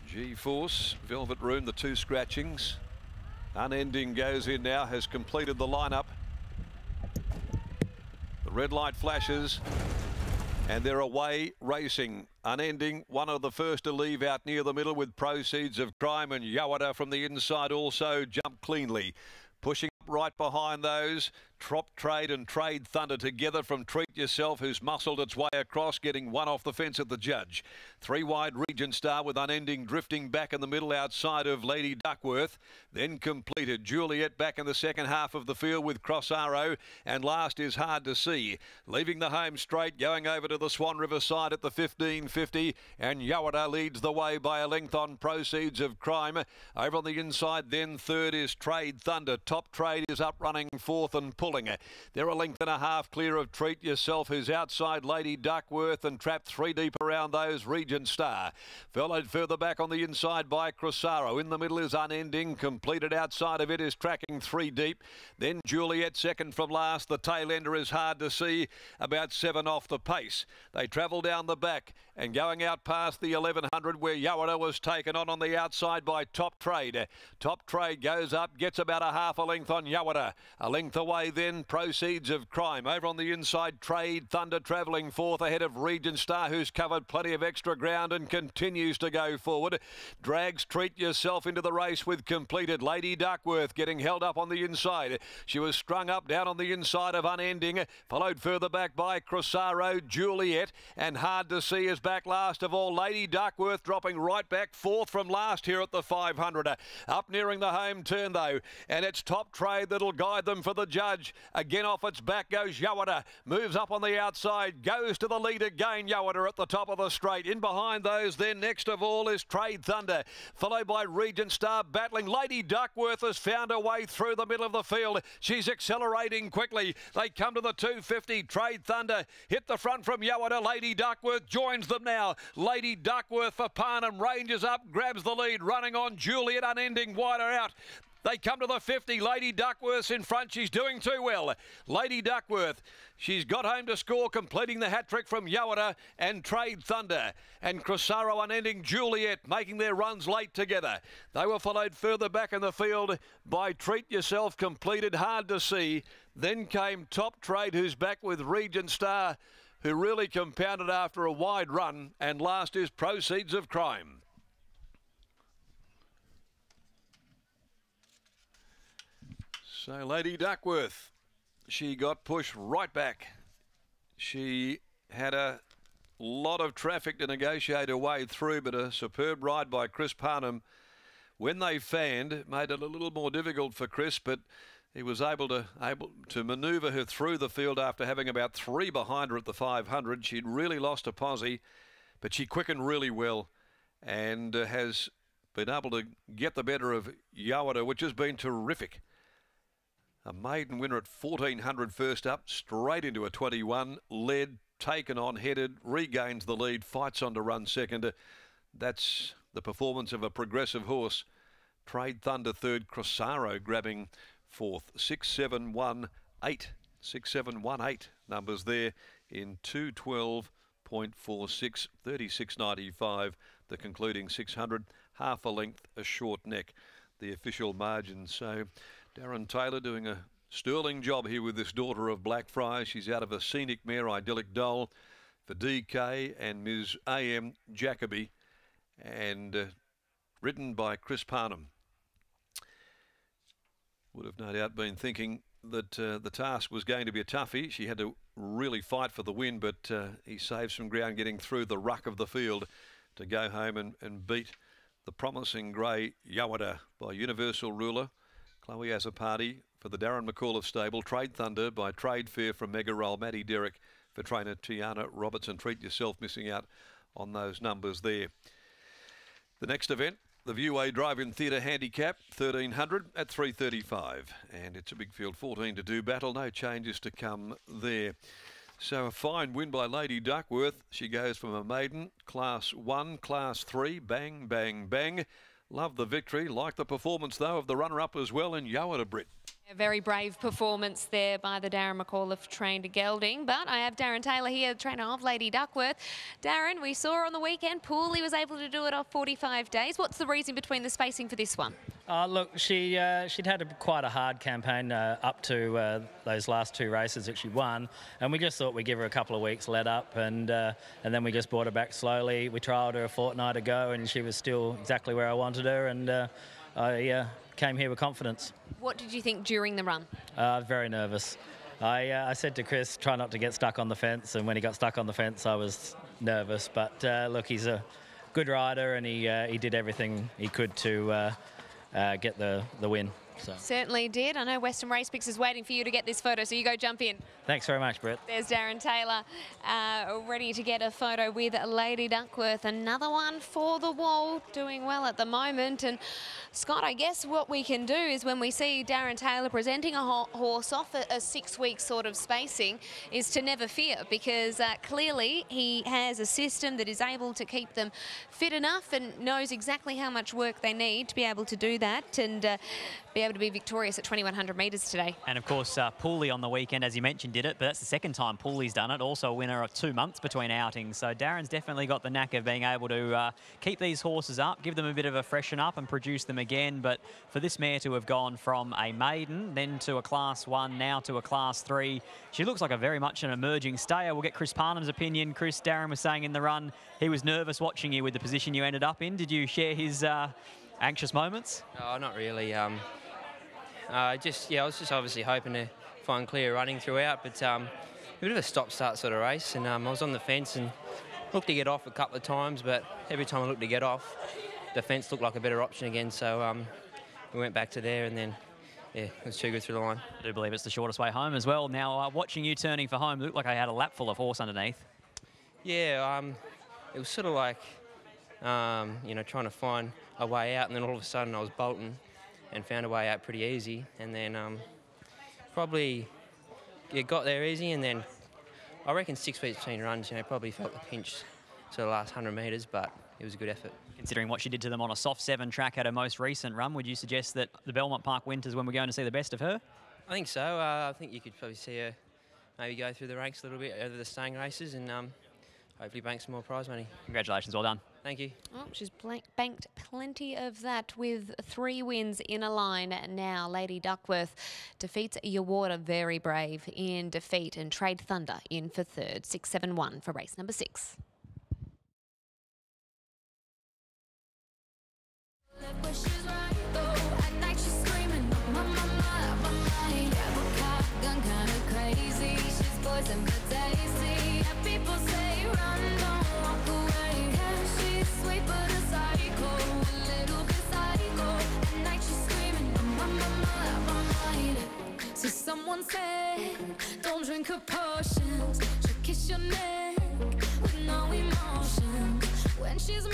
G-Force, Velvet Room, the two scratchings. Unending goes in now, has completed the lineup. The red light flashes and they're away racing. Unending, one of the first to leave out near the middle with Proceeds of Crime, and Yawada from the inside also jumped cleanly. Pushing up right behind those, Top Trade and Trade Thunder together from Treat Yourself, who's muscled its way across, getting one off the fence at the judge. Three wide Regent Star with Unending drifting back in the middle outside of Lady Duckworth. Then completed Juliet back in the second half of the field with Cross Arrow, and last is Hard to See. Leaving the home straight, going over to the Swan River side at the 15.50, and Yawada leads the way by a length on Proceeds of Crime. Over on the inside then third is Trade Thunder. Top Trade is up running fourth and pulling. They're a length and a half clear of Treat Yourself, who's outside Lady Duckworth, and trapped three deep around those Regent Star. Followed further back on the inside by Crosaro. In the middle is Unending. Completed outside of it is tracking three deep. Then Juliet second from last. The tail ender is Hard to See, about 7 off the pace. They travel down the back and going out past the 1100 where Yawada was taken on the outside by Top Trade. Top Trade goes up, gets about a half a length on Yawada. A length away then Proceeds of Crime. Over on the inside, Trade Thunder travelling fourth ahead of Regent Star, who's covered plenty of extra ground and continues to go forward. Drags Treat Yourself into the race with completed Lady Duckworth getting held up on the inside. She was strung up down on the inside of Unending, followed further back by Crosaro, Juliet, and Hard to See is back last of all. Lady Duckworth dropping right back fourth from last here at the 500. Up nearing the home turn though, and it's Top Trade that'll guide them for the judge. Again off its back goes Yawada, moves up on the outside, goes to the lead again. Yawada at the top of the straight. In behind those then next of all is Trade Thunder, followed by Regent Star battling. Lady Duckworth has found her way through the middle of the field. She's accelerating quickly. They come to the 250. Trade Thunder hit the front from Yawada. Lady Duckworth joins them now. Lady Duckworth for Parnham ranges up, grabs the lead, running on Juliet. Unending wider out. They come to the 50. Lady Duckworth's in front. She's doing too well. Lady Duckworth, she's got home to score, completing the hat-trick from Yawada and Trade Thunder. And Crosaro, Unending, Juliet making their runs late together. They were followed further back in the field by Treat Yourself, completed Hard to See. Then came Top Trade, who's back with Regent Star, who really compounded after a wide run. And last is Proceeds of Crime. So Lady Duckworth, she got pushed right back. She had a lot of traffic to negotiate her way through, but a superb ride by Chris Parnham. When they fanned, made it a little more difficult for Chris, but he was able to manoeuvre her through the field after having about 3 behind her at the 500. She'd really lost a posse, but she quickened really well and has been able to get the better of Yawada, which has been terrific. A maiden winner at 1400 first up, straight into a 21, led, taken on, headed, regains the lead, fights on to run second. That's the performance of a progressive horse. Trade Thunder third, Crosaro grabbing fourth. 6-7-1-8, 6-7-1-8 numbers there in 212.46, 36.95, the concluding 600, half a length, a short neck, the official margin. So Darren Taylor doing a sterling job here with this daughter of Blackfriars. She's out of a scenic mare, Idyllic Doll, for DK and Ms. A.M. Jacoby, and ridden by Chris Parnham. Would have no doubt been thinking that the task was going to be a toughie. She had to really fight for the win, but he saved some ground getting through the ruck of the field to go home and beat the promising grey Yawada by Universal Ruler. Chloe has a party for the Darren McAuliffe stable. Trade Thunder by Trade Fair from Mega Roll. Matty Derrick for trainer Tiana Robertson. Treat Yourself missing out on those numbers there. The next event, the Viewway Drive-In Theatre Handicap, 1300 at 3:35. And it's a big field, 14 to do battle. No changes to come there. So a fine win by Lady Duckworth. She goes from a maiden, Class 1, Class 3, bang, bang, bang. Love the victory. Like the performance, though, of the runner-up as well in Yawada Brit. A very brave performance there by the Darren McAuliffe-trained gelding. But I have Darren Taylor here, trainer of Lady Duckworth. Darren, we saw on the weekend, Pooley was able to do it off 45 days. What's the reason between the spacing for this one? Look, she'd had quite a hard campaign up to those last 2 races that she won, and we just thought we'd give her a couple of weeks let up, and then we just brought her back slowly. We trialled her a fortnight ago, and she was still exactly where I wanted her, and I came here with confidence. What did you think during the run? Very nervous. I said to Chris, try not to get stuck on the fence, and when he got stuck on the fence, I was nervous. But look, he's a good rider, and he did everything he could to get the win. So. Certainly did. I know Western Race Picks is waiting for you to get this photo, so you go jump in. Thanks very much, Brett. There's Darren Taylor ready to get a photo with Lady Duckworth. Another one for the wall, doing well at the moment. And Scott, I guess what we can do is when we see Darren Taylor presenting a horse off a 6-week sort of spacing is to never fear, because clearly he has a system that is able to keep them fit enough and knows exactly how much work they need to be able to do that and be able to be victorious at 2100 metres today. And of course, Pooley on the weekend, as you mentioned, did it, but that's the second time Pooley's done it. Also a winner of 2 months between outings. So Darren's definitely got the knack of being able to keep these horses up, give them a bit of a freshen up and produce them again. But for this mare to have gone from a maiden, then to a Class 1, now to a Class 3, she looks like a very much an emerging stayer. We'll get Chris Parnham's opinion. Chris, Darren was saying in the run he was nervous watching you with the position you ended up in. Did you share his anxious moments? Oh, not really. I was just obviously hoping to find clear running throughout, but a bit of a stop-start sort of race, and I was on the fence and looked to get off a couple of times, but every time I looked to get off, the fence looked like a better option again, so we went back to there, and then, yeah, it was too good through the line. I do believe it's the shortest way home as well. Now, watching you turning for home, it looked like I had a lap full of horse underneath. Yeah, it was sort of like, you know, trying to find a way out, and then all of a sudden I was bolting and found a way out pretty easy, and then probably got there easy, and then I reckon 6 weeks between runs, you know, probably felt the pinch to the last 100 metres, but it was a good effort. Considering what she did to them on a soft 7 track at her most recent run, would you suggest that the Belmont Park Winter is when we're going to see the best of her? I think so. I think you could probably see her maybe go through the ranks a little bit over the staying races and hopefully bank some more prize money. Congratulations, well done. Thank you. Oh, she's banked plenty of that with 3 wins in a line now. Lady Duckworth defeats Yawarta, very brave in defeat, and Trade Thunder in for third. 6-7-1 for race number 6. So someone said, don't drink her potions. She'll kiss your neck with no emotion when she's